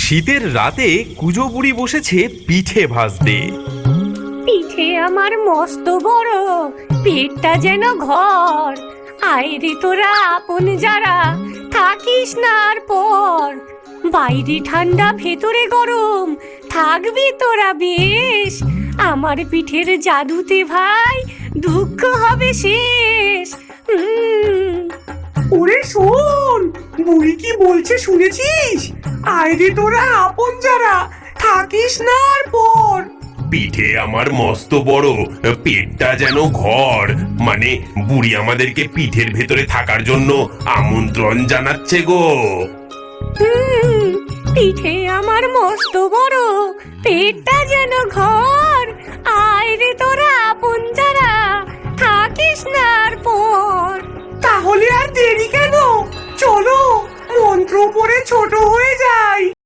শীতের রাতে কুজো বুড়ি বসেছে পিঠে ভাজতে। পিঠে আমার মস্ত বড়, পেটটা যেন ঘর। আইরে তোরা আপন যারা, থাকিস না আর পর। বাইরে ঠান্ডা ভেতরে গরম, থাকবি তোরা বেশ। আমার পিঠের জাদুতে ভাই দুঃখ হবে শেষ। ওরে শোন, বুড়ি কি বলছে শুনেছিস? আইরে তোরা আপন যারা, থাকিস না আর পর। পিঠে আমার মস্ত বড়, পেটটা যেন ঘর। মানে বুড়ি আমাদেরকে পিঠের ভেতরে থাকার জন্য আমন্ত্রণ জানাচ্ছে গো। পিঠে আমার মস্ত বড়, পেটটা যেন ঘর। আইরে তোরা আপন যারা, থাকিস না আর পর। তাহলে আর দেরি কেন? চলো মন্ত্র পড়ে ছোট হয়ে যাই।